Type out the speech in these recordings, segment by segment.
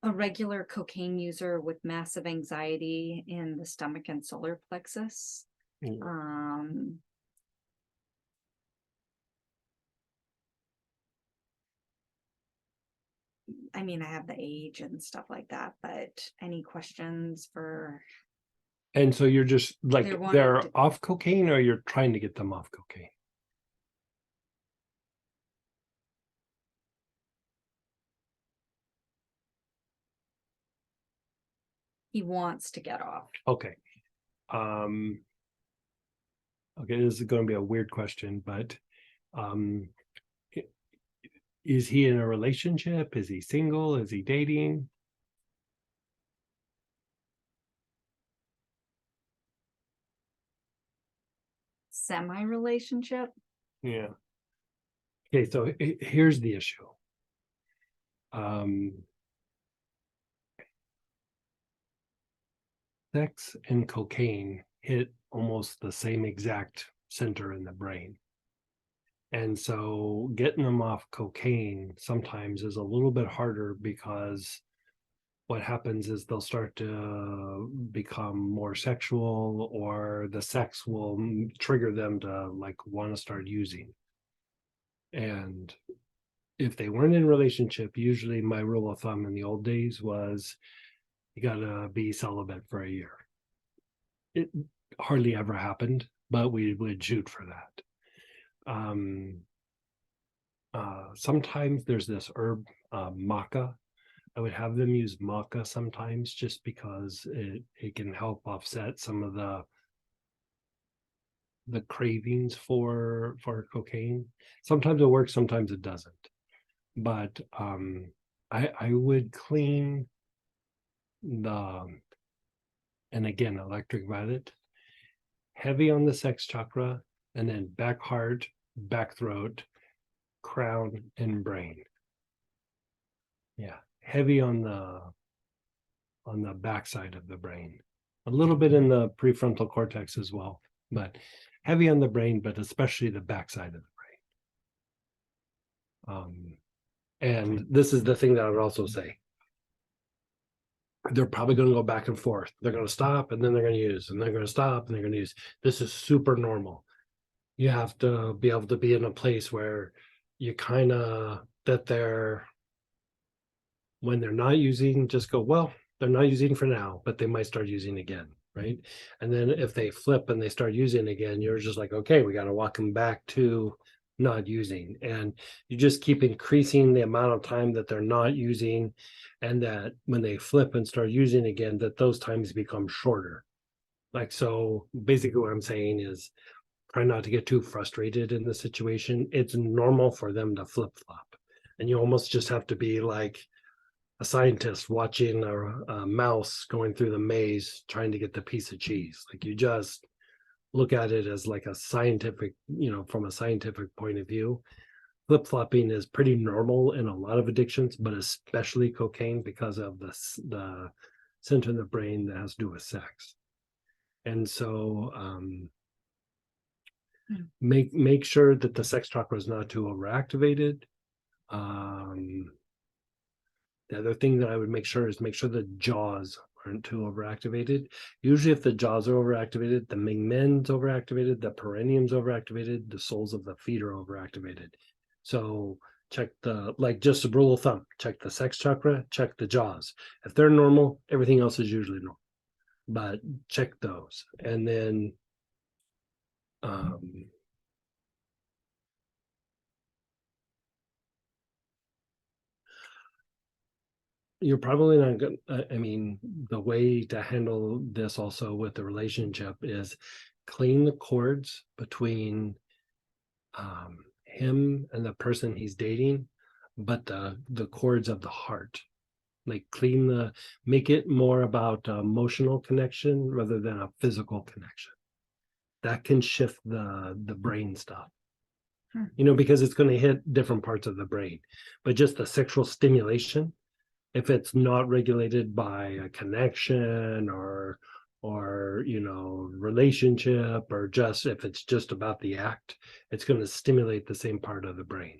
a regular cocaine user with massive anxiety in the stomach and solar plexus. I mean, I have the age and stuff like that, but any questions for? And so you're just like, they're to, off cocaine, or you're trying to get them off cocaine? he wants to get off. Okay. Okay, this is going to be a weird question, but is he in a relationship? Is he single? Is he dating? Semi-relationship. Yeah. Okay, so here's the issue. Sex and cocaine hit almost the same exact center in the brain. And so getting them off cocaine sometimes is a little bit harder, because what happens is they'll start to become more sexual, or the sex will trigger them to like want to start using. And if they weren't in a relationship, usually my rule of thumb in the old days was you gotta be celibate for a year. It hardly ever happened, but we would shoot for that. Sometimes there's this herb, maca. I would have them use maca sometimes, just because it can help offset some of the cravings for cocaine. Sometimes it works, sometimes it doesn't. But I would clean the, and again, electric violet, heavy on the sex chakra, and then back heart, back throat, crown, and brain. Yeah, heavy on the backside of the brain, a little bit in the prefrontal cortex as well, but heavy on the brain, but especially the backside of the brain. And this is the thing that I would also say. They're probably going to go back and forth. They're going to stop, and then they're going to use, and they're going to stop, and they're going to use. This is super normal. You have to be able to be in a place where you kind of, that they're, when they're not using, just go, well, they're not using for now, but they might start using again, right? And then if they flip and they start using again, you're just like, okay, we got to walk them back to not using. And you just keep increasing the amount of time that they're not using, and that when they flip and start using again, that those times become shorter. Like, so basically what I'm saying is, try not to get too frustrated in the situation. It's normal for them to flip flop, and you almost just have to be like a scientist watching a mouse going through the maze trying to get the piece of cheese. Like, you just look at it as like a scientific, from a scientific point of view. Flip-flopping is pretty normal in a lot of addictions, but especially cocaine, because of the center in the brain that has to do with sex. And so make sure that the sex chakra is not too overactivated. The other thing that I would make sure the jaws aren't too overactivated. Usually if the jaws are overactivated, the Mingmen's overactivated, the perineum's overactivated, the soles of the feet are overactivated. So check like just a rule of thumb, check the sex chakra, check the jaws. If they're normal, everything else is usually normal. But check those. And then you're probably not going to, I mean, the way to handle this also with the relationship is clean the cords between him and the person he's dating, but the cords of the heart. Like, make it more about emotional connection rather than a physical connection. That can shift the brain stuff. Because it's going to hit different parts of the brain. But just the sexual stimulation, if it's not regulated by a connection or relationship, or just if it's just about the act, it's going to stimulate the same part of the brain.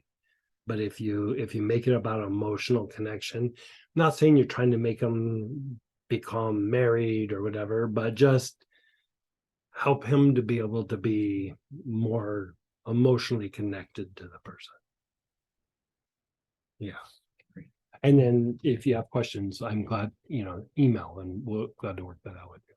But if you make it about emotional connection, I'm not saying you're trying to make them become married or whatever, but just help him to be able to be more emotionally connected to the person. Yeah. And then if you have questions, I'm glad, email, and we're glad to work that out with you.